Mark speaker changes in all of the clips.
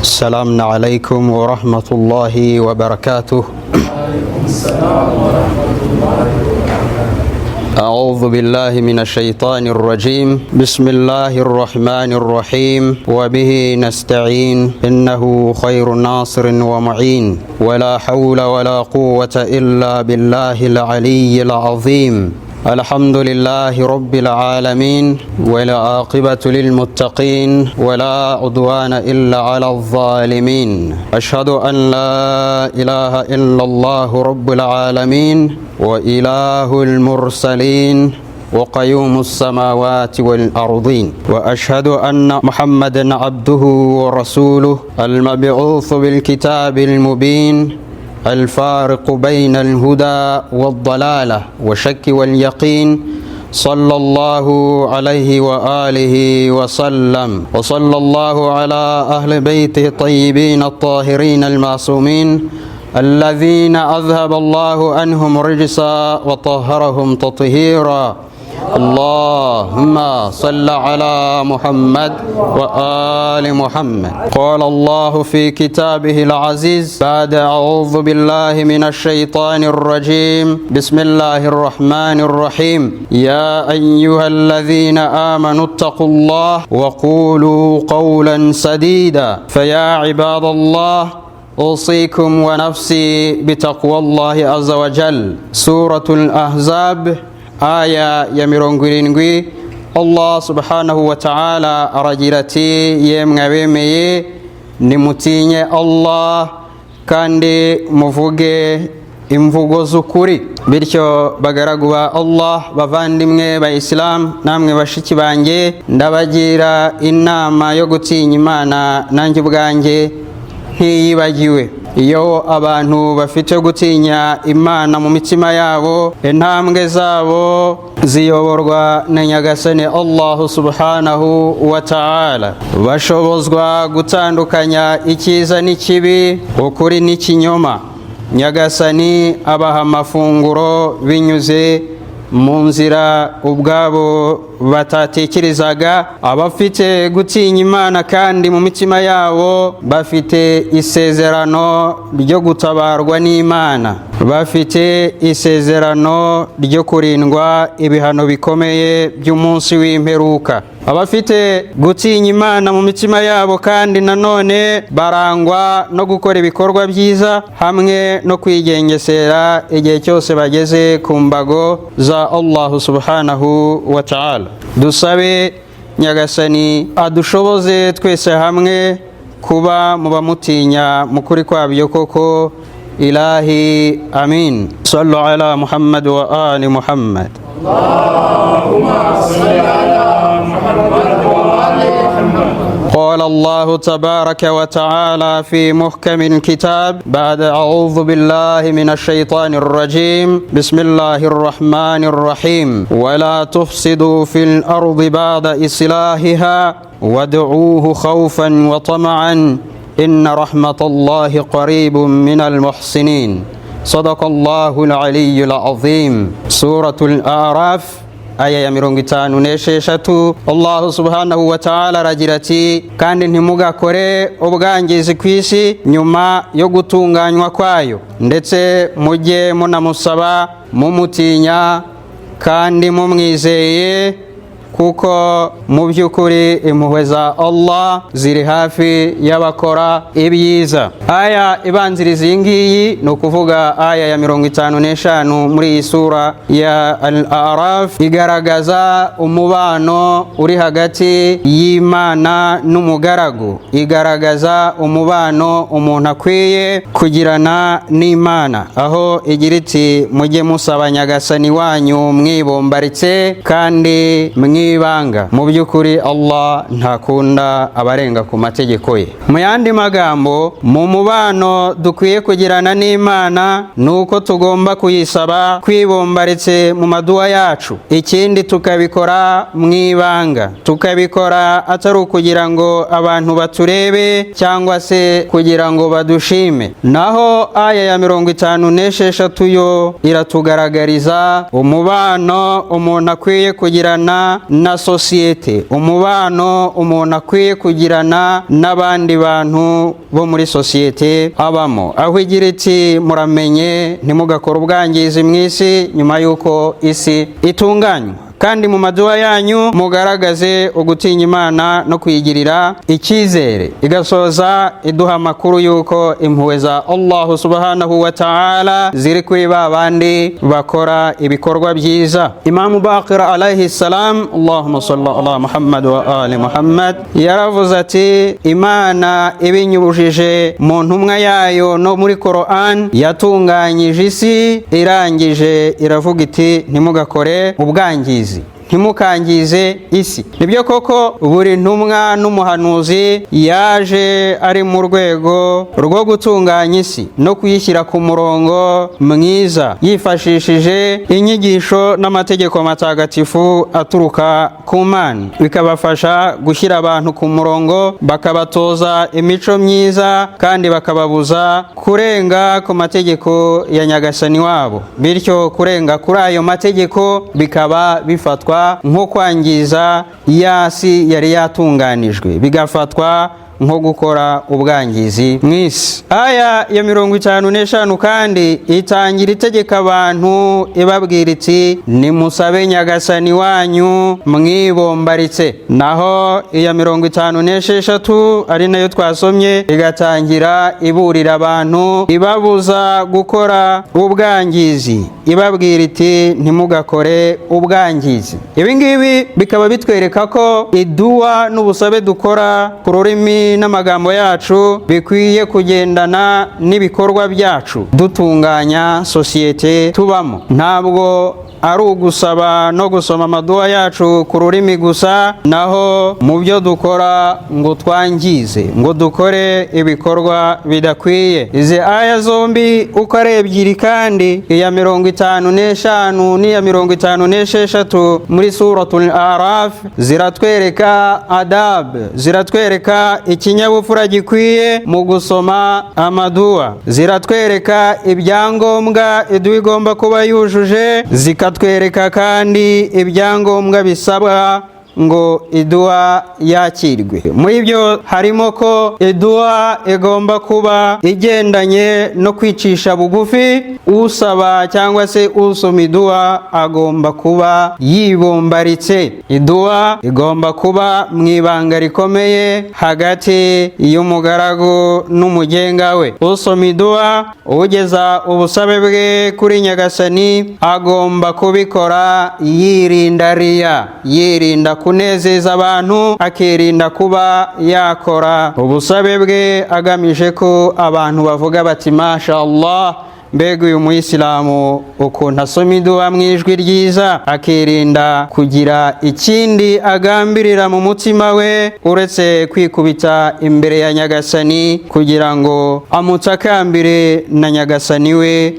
Speaker 1: السلام عليكم ورحمة الله وبركاته. أعوذ بالله من الشيطان الرجيم. بسم الله الرحمن الرحيم. وبه نستعين، إنه خير ناصر ومعين، ولا حول ولا قوة إلا بالله العلي العظيم. الحمد لله رب العالمين، والعاقبة للمتقين، ولا عدوان إلا على الظالمين. أشهد أن لا إله إلا الله رب العالمين، وإله المرسلين، وقيوم السماوات والأرضين. وأشهد أن محمدا عبده ورسوله، المبعوث بالكتاب المبين، الفارق بين الهدى والضلالة والشك واليقين، صلى الله عليه وآله وسلم. وصلى الله على أهل بيته الطيبين الطاهرين المعصومين، الذين أذهب الله عنهم رجسا وطهرهم تطهيرا. اللهم صل على محمد وآل محمد. قال الله في كتابه العزيز بعد أعوذ بالله من الشيطان الرجيم. بسم الله الرحمن الرحيم. يا أيها الذين آمنوا اتقوا الله وقولوا قولا سديدا. فيا عباد الله، أوصيكم ونفسي بتقوى الله عز وجل. سورة الأحزاب aya ya 70. Allah subhanahu wa ta'ala aragira ati, yemwe abemeye nimutinye Allah kandi muvuge imvugo z'ukuri. Bityo bagaragu ba Allah, bavandimwe ba Islam, namwe bashiki banjye, ndabagira inama yo gutinya Imana nanjye ubwanjye ntiyibagiwe. Iyo abantu bafite gutinya Imana mu mitima yabo, intambwe zabo ziyoborwa na Nyagasani Allah subhanahu wa ta'ala. Bashobozwa gutandukanya icyiza n'ikibi, ukuri n'ikinyoma. Nyagasani abaha amafunguro binyuze mu nzira ubwabo batatekerezaga. Abafite gutinya Imana kandi mu mitima yabo bafite isezerano ryo gutabarwa n'Imana, bafite isezerano ryo kurindwa ibihano bikomeye by'umunsi w'imperuka. Abafite gutinya Imana mu mitima yabo kandi nanone barangwa no gukora ibikorwa byiza hamwe no kwigengesera igihe cyose bageze ku mbago za Allah subhanahu wa ta'ala. Dusabe Nyagasani adushoboze twese hamwe kuba mu bamutinya mu kuri kwabyo koko. Ilahi amin. Sallu ala Muhammad wa ali Muhammad. Allahumma salli ala Muhammad wa ali Muhammad. قال الله تبارك وتعالى في محكم الكتاب بعد أعوذ بالله من الشيطان الرجيم. بسم الله الرحمن الرحيم. ولا تفسدوا في الأرض بعد إصلاحها وادعوه خوفا وطمعا إن رحمة الله قريب من المحسنين. صدق الله العلي العظيم. سورة الأعراف aya ya 56. Allah subhanahu wa ta'ala aragira ati, kandi ntimugakore ubwangizi ku isi nyuma yo gutunganywa kwayo, ndetse mujye munamusaba mumutinya kandi mumwizeye, kuko mu by'ukuri impuhwe za Allah ziri hafi y'abakora ibyiza. Aya ibanziriza iyi ngiyi ni ukuvuga aya ya 55 muri iyi sura ya Al-A'raf, igaragaza umubano uri hagati y'Imana n'umugaragu, igaragaza umubano umuntu akwiye kugirana n'Imana, aho igira iti, mujye musaba Nyagasani wanyu mwibombaritse kandi mwibanga. Mu by'ukuri Allah ntakunda abarenga ku mategeko ye. Mu yandi magambo, mu mubano dukwiye kugirana n'Imana nuko tugomba kuyisaba kwibombaritse mu maduwa yacu, ikindi tukabikora mwibanga, tukabikora atari ukugira ngo abantu baturebe cyangwa se kugira ngo badushime. Naho aya ya 56 yo iratugaragariza umubano umuntu akwiye kugirana na sosiyete, umubano umuntu akwiye kugirana n'abandi bantu bo muri sosiyete abamo, aho igira iti muramenye ntimugakora ubwangizi mu isi nyuma y'uko isi itunganywa, kandi mu maduwa yanyu mugaragaze ugutinya Imana no kwigirira icyizere. Igasoza iduha amakuru yuko impuhwe za Allah subhanahu wa ta'ala ziri kuri ba bandi bakora ibikorwa byiza. Imam Baqir alayhi salam, Allahumma salli ala Muhammad wa ali Muhammad, yaravuze ati Imana ibinyujije mu ntumwa yayo no muri Quran yatunganyije isi, irangije iravuga iti ntimugakore ubwangizi, ntimukangize isi. Nibyo koko buri ntumwa n'umuhanuzi yaje ari mu rwego rwo gutunganya isi no kuyishyira ku murongo mwiza, yifashishije inyigisho n'amategeko matagatifu aturuka ku Mana, bikabafasha gushyira abantu ku murongo, bakabatoza imico myiza kandi bakababuza kurenga ku mategeko ya Nyagasani wabo, bityo kurenga kuri ayo mategeko bikaba bifatwa nko kwangiza yasi yari yatunganijwe, bigafatwa nko gukora ubwangizi mwisi. Aya ya 55 kandi itangira itegeka abantu ibabwira iti nimusabe Nyagasani wanyu mwibombaritse, naho iya 56 ari nayo twasomye igatangira iburira abantu ibabuza gukora ubwangizi, ibabwira iti ntimugakore ubwangizi. Ibi ngibi bikaba bitwereka ko iduwa n'ubusabe dukora ku rurimi n'amagambo yacu bikwiye kugendana n'ibikorwa byacu dutunganya sosiyete tubamo. Ntabwo ari ugusaba no gusoma amaduwa yacu ku rurimi gusa, naho mu byo dukora ngo twangize, ngo dukore ibikorwa bidakwiye. Izi aya zombi uko ari ebyiri kandi, iya 55 n'iya 56 muri suratul Araf, ziratwereka adab, ziratwereka ikinyabupfura gikwiye mu gusoma amaduwa, ziratwereka ibyangombwa iduwa igomba kuba yujuje, zikatwereka kandi ibyangombwa bisabwa ngo iduwa yakirwe. Muri byo harimo ko iduwa igomba kuba igendanye no kwicisha bugufi, usaba cyangwa se usoma iduwa agomba kuba yibombaritse. Iduwa igomba kuba mu ibanga rikomeye hagati y'umugaragu n'umugenga we. Usoma iduwa ugeza ubusabe bwe kuri Nyagasani agomba kubikora yirinda riya, yirinda kunezeza abantu, akirinda kuba yakora ubusabe bwe agamije ko abantu bavuga bati masha Allah, mbega uyu muyisilamu ukuntu asoma iduwa mu ijwi ryiza, akirinda kugira ikindi agambirira mu mutima we uretse kwikubita imbere ya Nyagasani kugira ngo amutakambire na Nyagasani we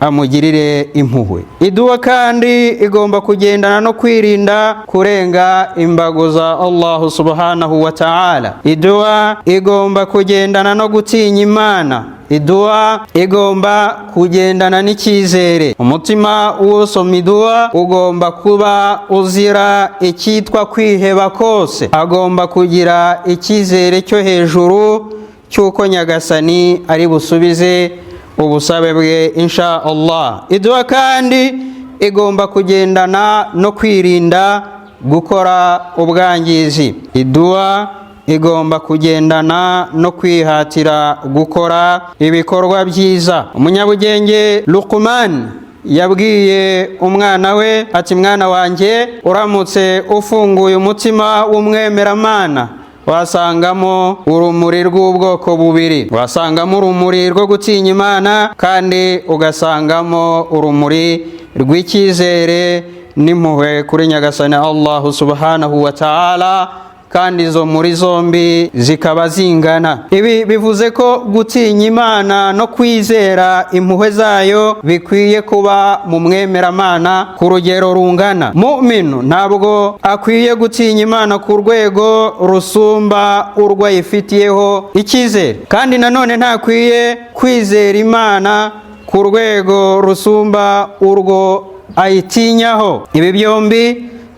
Speaker 1: amugirire impuhwe. Iduwa kandi igomba kugendana no kwirinda kurenga imbago za Allah subhanahu wa ta'ala. Iduwa igomba kugendana no gutinya Imana. Iduwa igomba kugendana n'icyizere. Umutima w'usoma iduwa ugomba kuba uzira icyitwa kwiheba kose, agomba kugira icyizere cyo hejuru cy'uko Nyagasani ari busubize ubusabe bwe insha Allah. Iduwa kandi igomba kugendana no kwirinda gukora ubwangizi. Iduwa igomba kugendana no kwihatira gukora ibikorwa byiza. Umunyabugenge Luqman yabwiye umwana we ati mwana wanjye, uramutse ufunguye umutima w'umwemeramana wasangamo urumuri rw'ubwoko bubiri. Wasangamo urumuri rwo gutinya Imana kandi ugasangamo urumuri rw'icyizere n'impuhwe kuri Nyagasani Allah subhanahu wa ta'ala, kandi izo muri zombi zikaba zingana. Ibi bivuze ko gutinya Imana no kwizera impuhwe zayo bikwiye kuba mu mwemeramana ku rugero rungana. Mu'minu ntabwo akwiye gutinya Imana ku rwego rusumba urwo ayifitiyeho icyizere, kandi nanone ntakwiye kwizera Imana ku rwego rusumba urwo ayitinyaho. Ibi byombi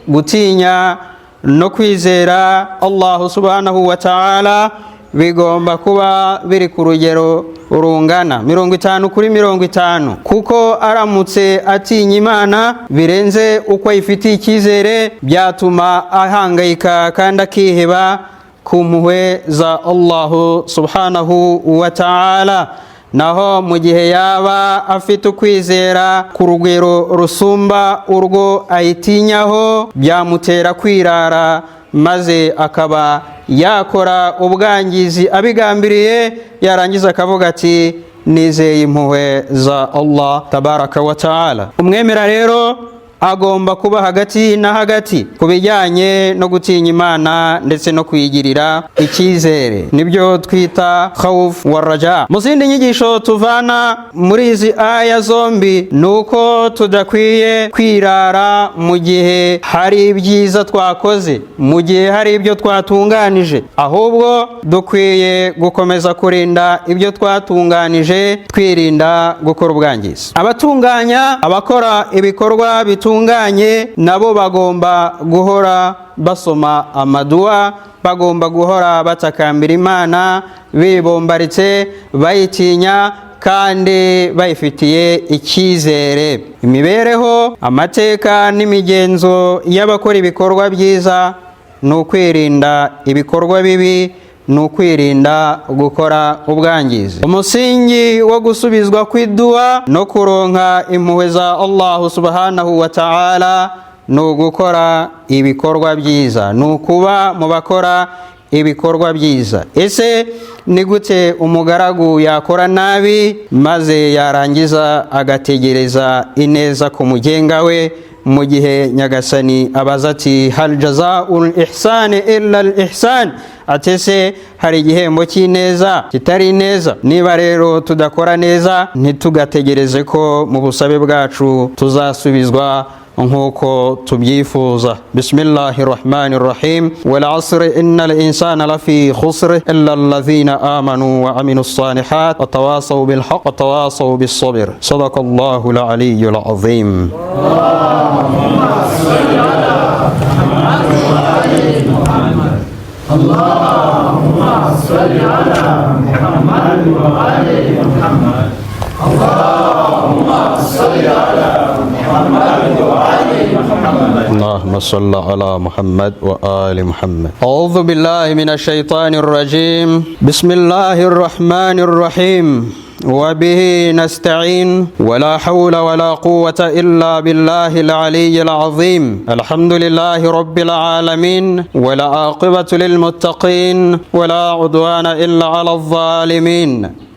Speaker 1: gutinya no kwizera Allah subhanahu wa ta'ala bigomba kuba biri ku rugero urungana 50 kuri 50, kuko aramutse atinya Imana birenze uko ifitiye icyizere byatuma ahangayika kandi akiheba ku mpuhwe za Allah subhanahu wa ta'ala. Naho mu gihe yaba afite ukwizera ku rugero rusumba urwo ayitinyaho, byamutera kwirara maze akaba yakora ubwangizi abigambiriye, yarangiza akavuga ati nizeye impuhwe za Allah tabaraka wa ta'ala. Umwemera rero agomba kuba hagati na hagati ku bijyanye no gutinya Imana ndetse no kuyigirira icyizere, nibyo twita khawf wa raja. Mu zindi nyigisho tuvana muri izi aya zombi nuko tudakwiye kwirara mu gihe hari ibyiza twakoze, mu gihe hari ibyo twatunganije, ahubwo dukwiye gukomeza kurinda ibyo twatunganije, twirinda gukora ubwangizi. Abatunganya, abakora ibikorwa bitunganye nabo bagomba guhora basoma amaduwa, bagomba guhora batakambira Imana bibombaritse, bayitinya kandi bayifitiye icyizere. Imibereho, amateka n'imigenzo y'abakora ibikorwa byiza ni ukwirinda ibikorwa bibi, ni ukwirinda gukora ubwangizi. Umusingi wo gusubizwa kw'iduwa no kuronka impuhwe za Allah subhanahu wa ta'ala ni ugukora ibikorwa byiza, ni ukuba mu bakora ibikorwa byiza. Ese ni gute umugaragu yakora nabi maze yarangiza agategereza ineza ku mugenga we, mu gihe Nyagasani abaza ati hal jazaa'ul ihsani illa al ihsan, atese hari igihembo cy'ineza kitari neza? Niba rero tudakora neza, ntitugategereze ko mu busabe bwacu tuzasubizwa nkuko tubyifuza. Bismillahir rahmanir rahim. Wal 'asri innal insana lafi khusr illa alladhina amanu wa aminus salihat wa tawasaw bil haqq wa tawasaw bis sabr. Sadaqallahu al aliyyul azim. Allahumma salli ala Muhammad wa ali Muhammad. Allahumma salli ala Muhammad wa ali Muhammad. Allahumma salli ala Muhammad wa ali Muhammad. Allahumma salli ala Muhammad wa ali Muhammad. A'udhu billahi minash shaitanir rajim. Bismillahir rahmanir rahim. وبه نستعين ولا حول ولا قوة إلا بالله العلي العظيم. الحمد لله رب العالمين ولا عاقبة للمتقين ولا عدوان إلا على الظالمين.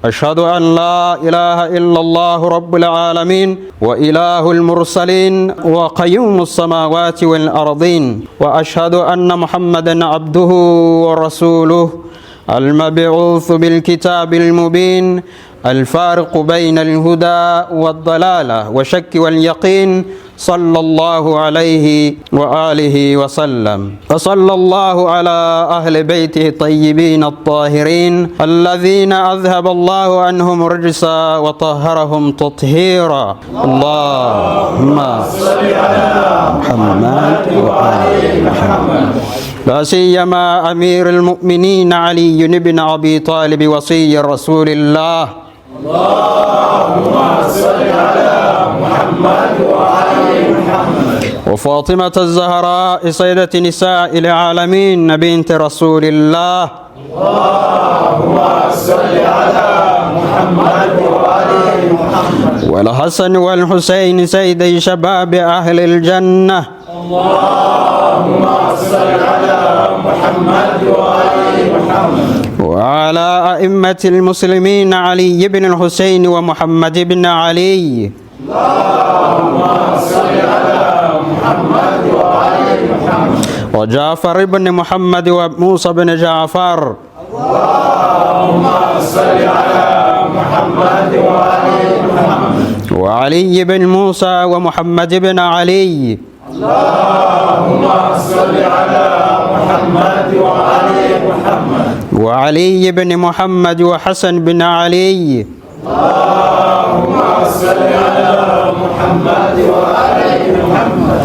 Speaker 1: أشهد أن لا إله إلا الله رب العالمين وإله المرسلين وقيوم السماوات والأرضين. وأشهد أن محمدا عبده ورسوله المبعوث بالكتاب المبين الفارق بين الهدى والضلالة والشك واليقين، صلى الله عليه وآله وسلم. وصلى الله على أهل بيته الطيبين الطاهرين الذين أذهب الله عنهم الرجس وطهرهم تطهيرا. اللهم صل على محمد وآل محمد. لا سيما أمير المؤمنين علي بن أبي طالب وصي رسول الله. اللهم صل على محمد وآل محمد. وفاطمة الزهراء سيدة نساء العالمين بنت رسول الله. اللهم صل على محمد وآل محمد. والحسن والحسين سيدي شباب أهل الجنة. اللهم صل على محمد وآل محمد. وعلى أئمة المسلمين علي بن الحسين ومحمد بن علي. اللهم صل على محمد وآل محمد. وجعفر بن محمد وموسى بن جعفر. اللهم صل على محمد وآل محمد. وعلي بن موسى ومحمد بن علي. اللهم صل على محمد وآل محمد. وعلي بن محمد وحسن بن علي. اللهم صل على محمد وآل محمد.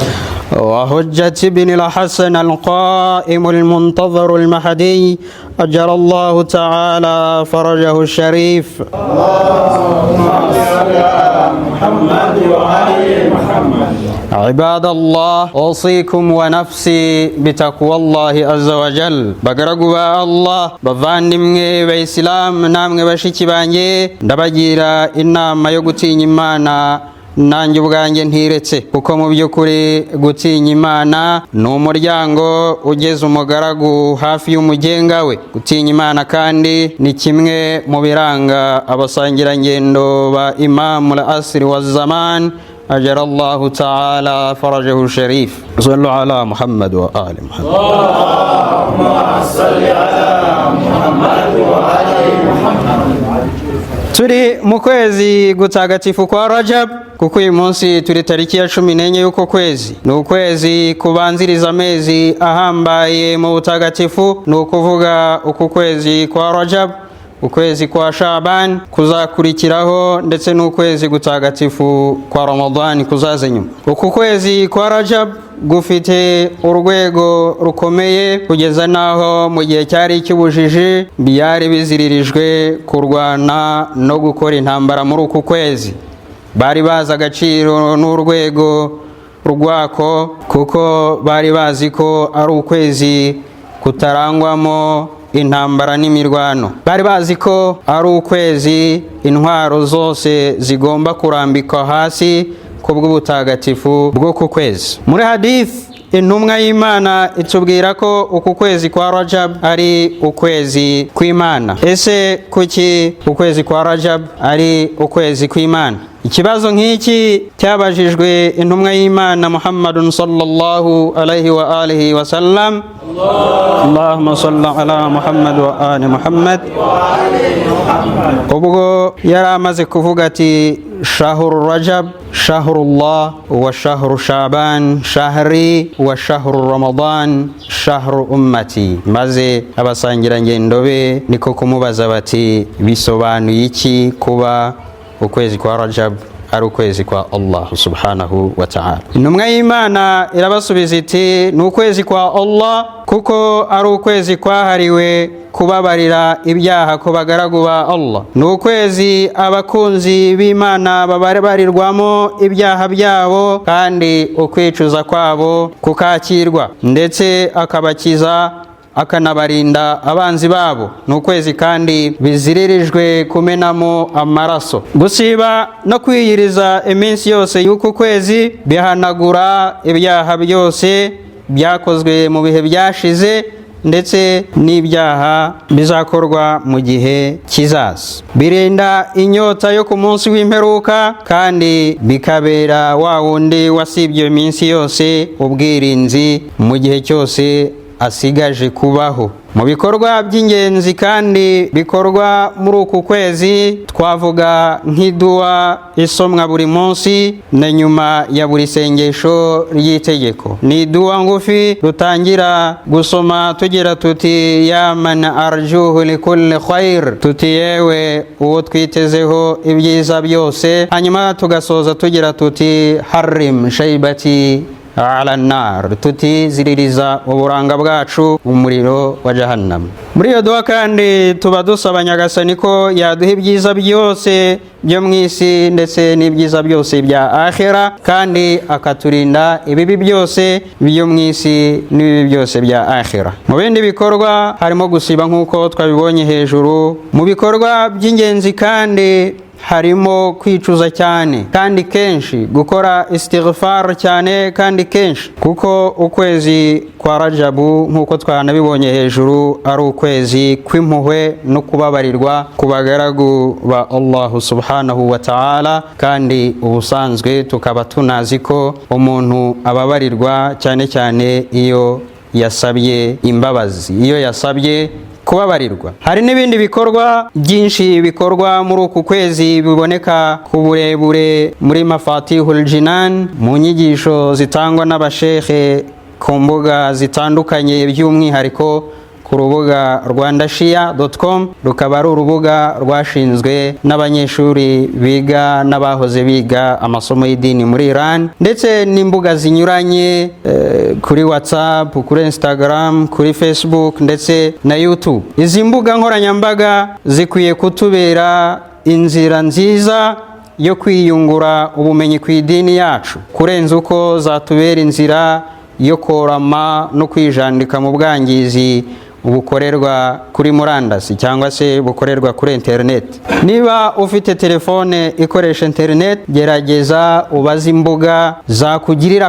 Speaker 1: وحجة ابن الحسن القائم المنتظر المهدي أجل الله تعالى فرجه الشريف. اللهم صل على محمد وآل محمد. عباد الله، أوصيكم ونفسي بتقوى الله عز وجل. بقرقوا الله بفاندمي بإسلام نامي بشيكي بانجي ndabagira inama yo gutinya Imana nanjye ubwanjye ntiretse, kuko mu by'ukuri gutinya Imana ni umuryango ugeze umugaragu hafi y'umugenga we. Gutinya Imana kandi ni kimwe mu biranga abasangirangendo ba Imamul Asri wa Zaman أجر الله تعالى فرجه الشريف. صلوا على محمد وآل محمد. اللهم صل على محمد وآل محمد. Turi mu kwezi gutagatifu kwa Rajab, kuko uyu munsi turi tariki ya 14 y'uko kwezi. Ni ukwezi kubanziriza amezi ahambaye mu butagatifu, ni ukuvuga uku kwezi kwa Rajab, ukwezi kwa Shaban kuzakurikiraho, ndetse n'ukwezi gutagatifu kwa Ramadhan kuzaza nyuma. Uku kwezi kwa Rajab gufite urwego rukomeye, kugeza naho mu gihe cyari cy'ubujiji byari biziririjwe kurwana no gukora intambara muri uku kwezi. Bari bazi agaciro n'urwego rwako, kuko bari bazi ko ari ukwezi kutarangwamo intambara n'imirwano. Bari bazi ko ari ukwezi intwaro zose zigomba kurambikwa hasi kubw'ubutagatifu bwo ku kwezi. Muri hadith intumwa y'Imana itubwira ko uku kwezi kwa Rajab ari ukwezi kw'Imana. Ese kuki ukwezi kwa Rajab ari ukwezi kw'Imana? Ikibazo nk'iki cyabajijwe intumwa y'Imana Muhammadun sallallahu alaihi wa alihi wa sallam. Allahumma salli ala Muhammad wa ali Muhammad. Ubwo yari amaze kuvuga ati shahru Rajab shahrullah wa shahru Shaban shahri wa shahru Ramadan shahru ummati, maze abasangirangendo be niko kumubaza bati bisobanuye iki kuba ukwezi kwa Rajab ari ukwezi kwa Allah subhanahu wa ta'ala? Intumwa y'Imana irabasubiza iti ni ukwezi kwa Allah kuko ari ukwezi kwahariwe kubabarira ibyaha ku bagaragu ba Allah. Ni ukwezi abakunzi b'Imana bababarirwamo ibyaha byabo, kandi ukwicuza kwabo kukakirwa, ndetse akabakiza akanabarinda abanzi babo. Ni ukwezi kandi biziririjwe kumenamo amaraso. Gusiba no kwiyiriza iminsi yose y'uku kwezi bihanagura ibyaha byose byakozwe mu bihe byashize, ndetse n'ibyaha bizakorwa mu gihe kizaza. Birinda inyota yo ku munsi w'imperuka, kandi bikabera wa wundi wasibye iminsi yose ubwirinzi mu gihe cyose asigaje kubaho. Mu bikorwa by'ingenzi kandi bikorwa muri uku kwezi twavuga nk'idua isomwa buri munsi na nyuma ya buri sengesho ry'itegeko. Ni idua ngufi rutangira gusoma tugira tuti ya man arjuhu likulli khair, tuti yewe uwo twitezeho ibyiza byose. Hanyuma tugasoza tugira tuti harim shaybati ala nar, tuti ziririza uburanga bwacu umuriro wa jahannam. Muri iyo dua kandi tuba dusaba Nyagasani ko yaduha ibyiza byose byo mu isi ndetse n'ibyiza byose bya akhira, kandi akaturinda ibibi byose byo mu isi n'ibibi byose bya akhira. Mu bindi bikorwa harimo gusiba nk'uko twabibonye hejuru. Mu bikorwa by'ingenzi kandi harimo kwicuza cyane kandi kenshi, gukora istighfar cyane kandi kenshi, kuko ukwezi kwa Rajabu nk'uko twanabibonye hejuru ari ukwezi kw'impuhwe no kubabarirwa ku bagaragu ba Allah subhanahu wa ta'ala. Kandi ubusanzwe tukaba tunazi ko umuntu ababarirwa cyane cyane iyo yasabye imbabazi, iyo yasabye kubabarirwa. Hari n'ibindi bikorwa byinshi bikorwa muri uku kwezi biboneka ku burebure muri Mafatihul Jinan, mu nyigisho zitangwa n'abashekhe ku mbuga zitandukanye, by'umwihariko ku ku rubuga rwandashia.com, rukaba ari urubuga rwashinzwe n'abanyeshuri biga n'abahoze biga amasomo y'idini muri Iran, ndetse n'imbuga zinyuranye kuri WhatsApp, kuri Instagram, kuri Facebook ndetse na YouTube. Izi mbuga nkoranyambaga zikwiye kutubera inzira nziza yo kwiyungura ubumenyi ku idini yacu, kurenza uko zatubera inzira yo korama no kwijandika mu bwangizi bukorerwa kuri murandasi cyangwa se bukorerwa kuri internet. Niba ufite telefone ikoresha internet, gerageza ubaze imbuga zakugirira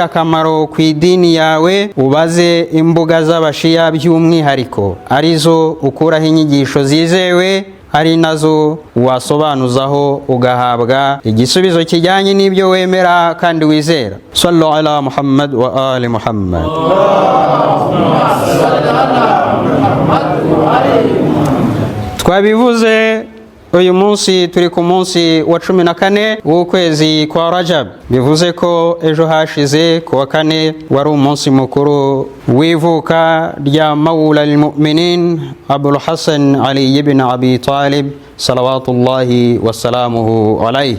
Speaker 1: akamaro ku idini yawe. Ubaze imbuga z'abashiya by'umwihariko, arizo ukuraho inyigisho zizewe, ari nazo wasobanuzaho ugahabwa igisubizo kijyanye n'ibyo wemera kandi wizera. Sallu ala Muhammad wa ali Muhammad. Twabivuze, uyu munsi turi ku munsi wa 14 w'ukwezi kwa Rajab. Bivuze ko ejo hashize ku wa 4 wari umunsi mukuru w'ivuka rya Mawla al-Mu'minin Abul Hasan Ali ibn Abi Talib salawatullahi wassalamuhu alayhi.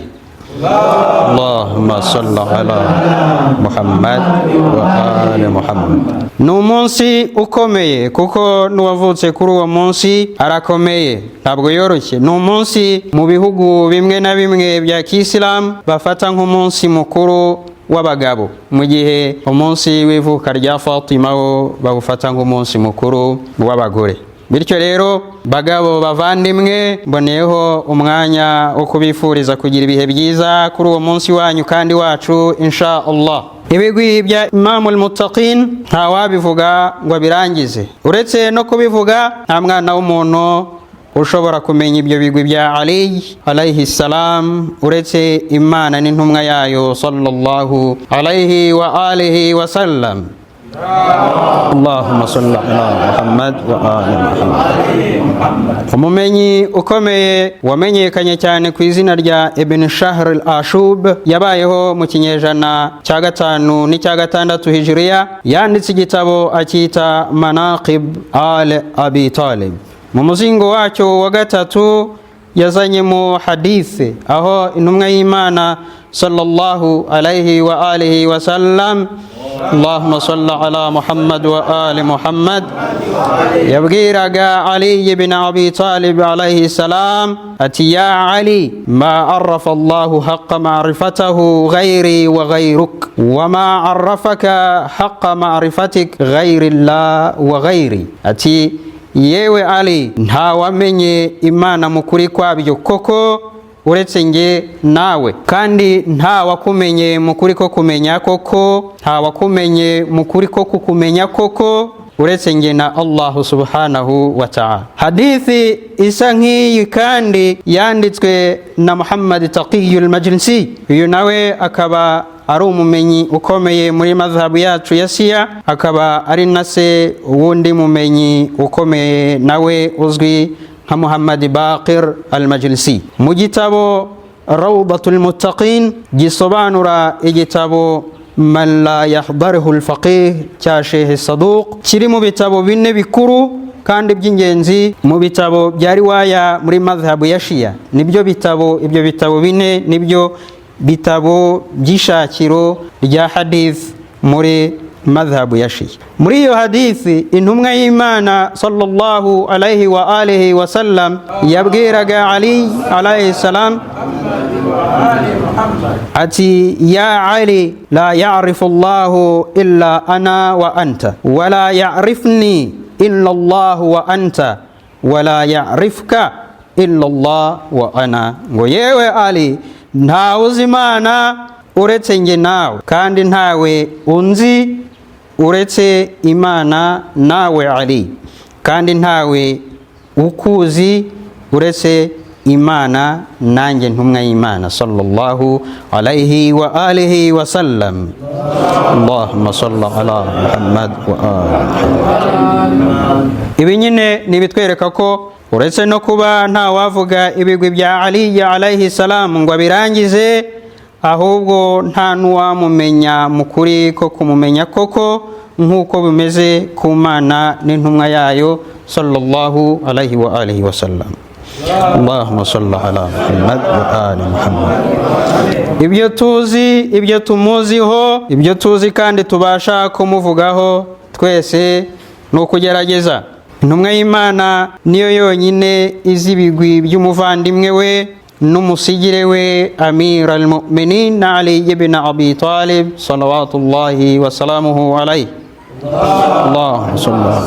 Speaker 1: Allahumma salli ala Muhammad wa ali Muhammad. Ni umunsi ukomeye kuko n'uwavutse kuri uwo munsi arakomeye, ntabwo yoroshye. Ni umunsi mu bihugu bimwe na bimwe bya Kisilamu bafata nk'umunsi mukuru w'abagabo, mu gihe umunsi w'ivuka rya Fatima wo bawufata nk'umunsi mukuru w'abagore. Bityo rero bagabo bavandimwe, mboneyeho umwanya wo kubifuriza kugira ibihe byiza kuri uwo munsi wanyu kandi wacu insha Allah. Ibigwi bya Imamul Muttaqin nta wabivuga ngo abirangize. Uretse no kubivuga, nta mwana w'umuntu ushobora kumenya ibyo bigwi bya Ali alayhi salam uretse Imana n'intumwa yayo sallallahu alayhi wa alihi wa sallam. Allahumma salli ala Muhammad wa ali Muhammad. Umumenyi ukomeye wamenyekanye cyane ku izina rya Ibn Shahr al-Ashub, yabayeho mu kinyejana cya 5 n'icya 6 Hijriya, yanditse igitabo akita Manaqib al-Abi Talib. Mu muzingo wacyo wa 3 yazanyemo hadithe aho intumwa y'Imana sallallahu alayhi wa alihi wa sallam, Allahumma salli ala Muhammad wa ali Muhammad, yabwiraga Ali ibn Abi Talib alayhi salam ati: ya Ali, ma arrafa Allahu haqqa ma'rifatahu ghayri wa ghayruk, wa ma arrafaka haqqa ma'rifatik ghayri Allah wa ghayri. Ati: yewe Ali, nta wamenye Imana mukuri kwabyo koko uretse nge nawe, kandi nta wakumenye mukuri ko kumenya koko, nta wakumenye mukuri ko kukumenya koko uretse nge na Allah subhanahu wa ta'ala. Hadithi isa nk'iyi kandi yanditswe na Muhammad Taqiyul Majlisi. Uyu nawe akaba ari umumenyi ukomeye muri madhhabu yacu ya Shia, akaba ari nase wundi mumenyi ukomeye nawe uzwi nka Muhammad Baqir al-Majlisi. Mu gitabo Rawdatul Muttaqin gisobanura igitabo Man la yahdaruhu al-faqih cya Sheikh Saduq, kiri mu bitabo bine bikuru kandi by'ingenzi mu bitabo bya riwaya muri madhhabu ya Shia. Ibyo bitabo bine nibyo bitabo by'ishakiro rya hadith muri madhhabu ya Shia. Muri iyo hadithi intumwa y'Imana sallallahu alayhi wa alihi wa sallam yabwiraga Ali alayhi salam ati: ya Ali, la ya'rifu Allahu illa ana wa anta, wa la ya'rifni illa Allah wa anta, wa la ya'rifka illa Allah wa ana. Ngo yewe Ali, nta uzimana uretse nge nawe, kandi ntawe unzi uretse Imana nawe Ali, kandi ntawe ukuzi uretse Imana nanjye ntumwa y'Imana sallallahu alayhi wa alihi wa sallam. Allahumma salli ala Muhammad wa ali Muhammad. Ibi nyine nibitwereka ko uretse no kuba nta wavuga ibigwi bya Ali alayhi salam ngo abirangize, ahubwo nta n'uwamumenya mu kuri ko kumumenya koko nk'uko bimeze ku Mana n'intumwa yayo sallallahu alayhi wa alihi wa sallam. Allahumma salli ala Muhammad wa ali Muhammad. Ibyo tuzi, ibyo tumuziho, ibyo tuzi kandi tubasha kumuvugaho twese ni ukugerageza. Intumwa y'Imana niyo yonyine izi ibigwi by'umuvandimwe we n'umusigire we Amir al-Mu'minin Ali ibn Abi Talib salawatullahi wa salamuhu alayhi. Allahumma salli ala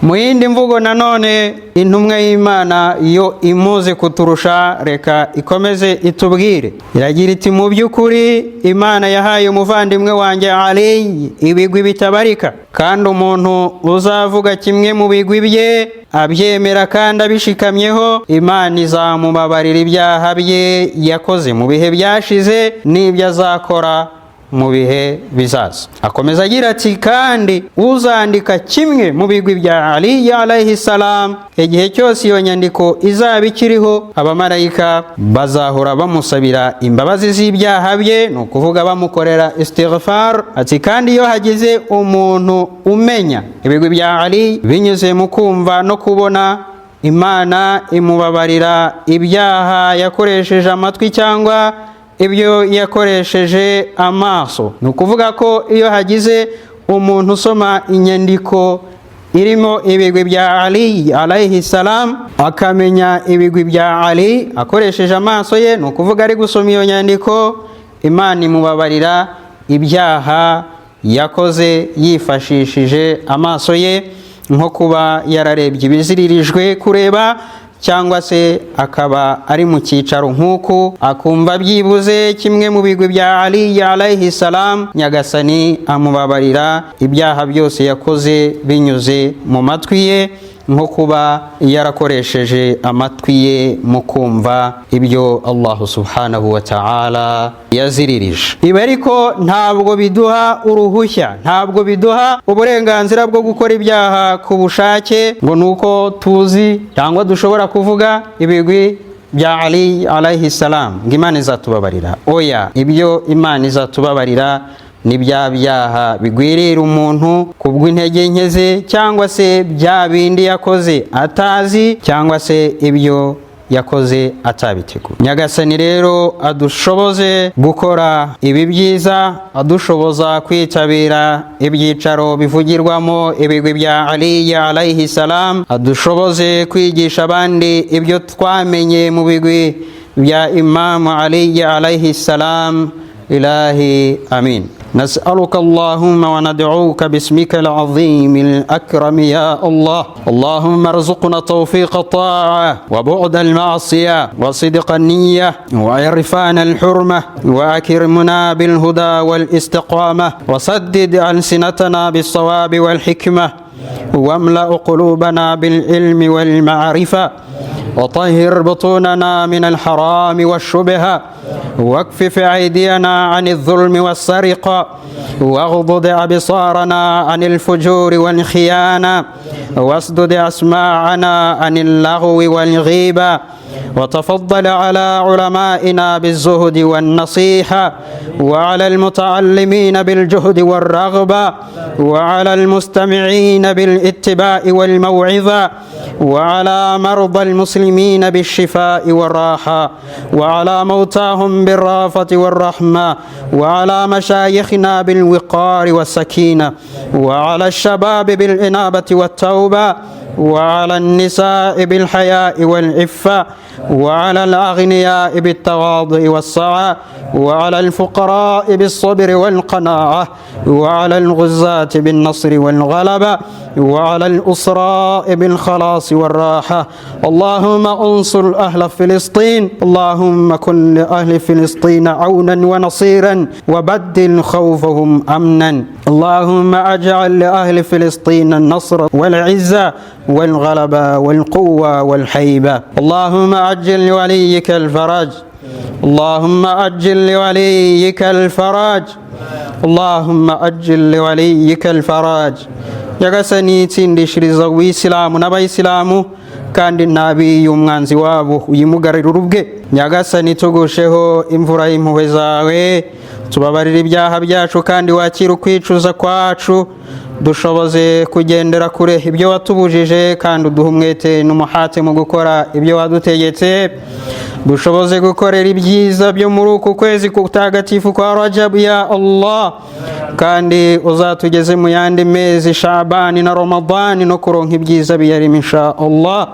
Speaker 1: mu yindi mvugo nanone intumwa y'Imana yo imuze kuturusha, reka ikomeze itubwire, iragira iti mu by'ukuri Imana yahaye umuvandimwe wanjye Ali ibigwi bitabarika, kandi umuntu uzavuga kimwe mu bigwi bye abyemera kandi abishikamyeho, Imana izamubabarira ibyaha bye yakoze mu bihe byashize n'ibyo azakora mu bihe bizaza. Akomeza agira ati kandi uzandika kimwe mu bigwi bya Ali alayhi salam, igihe cyose iyo nyandiko izaba ikiriho, abamarayika bazahora bamusabira imbabazi z'ibyaha bye, ni ukuvuga bamukorera istighfar. Ati kandi iyo hagize umuntu umenya ibigwi bya Ali binyuze mu kumva no kubona, Imana imubabarira ibyaha yakoresheje amatwi cyangwa ibyo yakoresheje amaso. Ni ukuvuga ko iyo hagize umuntu usoma inyandiko irimo ibigwi bya Ali alayhi salam, akamenya ibigwi bya Ali akoresheje amaso ye, ni ukuvuga ari gusoma iyo nyandiko, Imana imubabarira ibyaha yakoze yifashishije amaso ye, nko kuba yararebye ibiziririjwe kureba, cyangwa se akaba ari mu cyicaro nk'uku akumva byibuze kimwe mu bigwi bya Ali alayhi salam, Nyagasani amubabarira ibyaha byose yakoze binyuze mu matwi ye, nko kuba yarakoresheje amatwi ye mu kumva ibyo Allah subhanahu wa ta'ala yaziririje. Ibi ariko ntabwo biduha uruhushya, ntabwo biduha uburenganzira bwo gukora ibyaha ku bushake, ngo nuko tuzi cyangwa dushobora kuvuga ibigwi bya Ali alayhi salam ngo Imana izatubabarira. Oya, ibyo Imana izatubabarira ni bya byaha bigwirira umuntu kubw'intege nke ze, cyangwa se bya bindi yakoze atazi, cyangwa se ibyo yakoze atabiteguye. Nyagasani rero adushoboze gukora ibi byiza, adushoboza kwitabira ibyicaro bivugirwamo ibigwi bya Ali alayhi salam, adushoboze kwigisha abandi ibyo twamenye mu bigwi bya Imam Ali alayhi salam. إلهي آمين. نسألك اللهم وندعوك باسمك العظيم الأكرم يا الله. اللهم ارزقنا توفيق الطاعة وبعد المعصية وصدق النية وعرفان الحرمة، وأكرمنا بالهدى والاستقامة، وسدد ألسنتنا بالصواب والحكمة، واملأ قلوبنا بالعلم والمعرفة، وطهر بطوننا من الحرام والشبهة، واكفف أيدينا عن الظلم والسرقة، واغضض أبصارنا عن الفجور والخيانة، واسدد أسماعنا عن اللغو والغيبة، وتفضل على علمائنا بالزهد والنصيحة، وعلى المتعلمين بالجهد والرغبة، وعلى المستمعين بالاتباع والموعظة، وعلى مرضى المسلمين بالشفاء والراحة، وعلى موتاهم بالرافة والرحمة، وعلى مشايخنا بالوقار والسكينة، وعلى الشباب بالإنابة والتوبة، وعلى النساء بالحياء والعفة، وعلى الأغنياء بالتواضع والسعة، وعلى الفقراء بالصبر والقناعة، وعلى الغزاة بالنصر والغلبة، وعلى الأسراء بالخلاص والراحة. اللهم انصر أهل فلسطين، اللهم كن لأهل فلسطين عونا ونصيرا، وبدل خوفهم أمنا. اللهم أجعل لأهل فلسطين النصر والعزة والغلبة والقوة والحيبة. اللهم أجل لوليك الفرج، اللهم أجل لوليك الفرج، اللهم أجل لوليك الفرج. nyagasani tsindishiriza uwisilamu n'abayisilamu kandi nabi umwanzi wabo uyimugarira urubwe. Nyagasani tugusheho imvura y'impuhwe zawe, tubabarira ibyaha byacu kandi wakira ukwicuza kwacu, dushoboze kugendera kure ibyo watubujije kandi uduha umwete n'umuhate mu gukora ibyo wadutegetse, dushoboze gukorera ibyiza byo muri uku kwezi kutagatifu kwa Rajab ya Allah, kandi uzatugeze mu yandi mezi Shabani na Ramadani no kuronka ibyiza biyarimo insha Allah.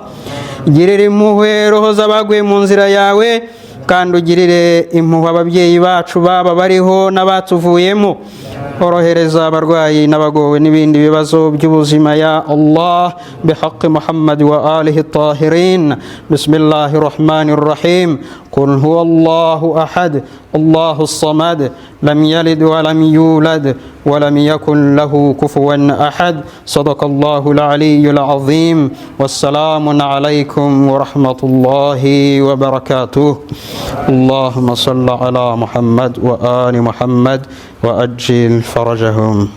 Speaker 1: Girira impuhwe roho z'abaguye mu nzira yawe, kandi ugirire impuhwe ababyeyi bacu baba bariho n'abatuvuyemo. Orohereza abarwayi n'abagowe n'ibindi bibazo by'ubuzima ya Allah, bihaqqi Muhammad wa alihi tahirin. Bismillahir rahmanir rahim. Qul huwallahu ahad, Allahus samad, lam yalid wa lam yulad wa lam yakun lahu kufuwan ahad. Sadaqallahul aliyyul azim. Wassalamun alaykum wa rahmatullahi wa barakatuh. Allahumma salli ala Muhammad wa ali Muhammad wa ajil فرجهم.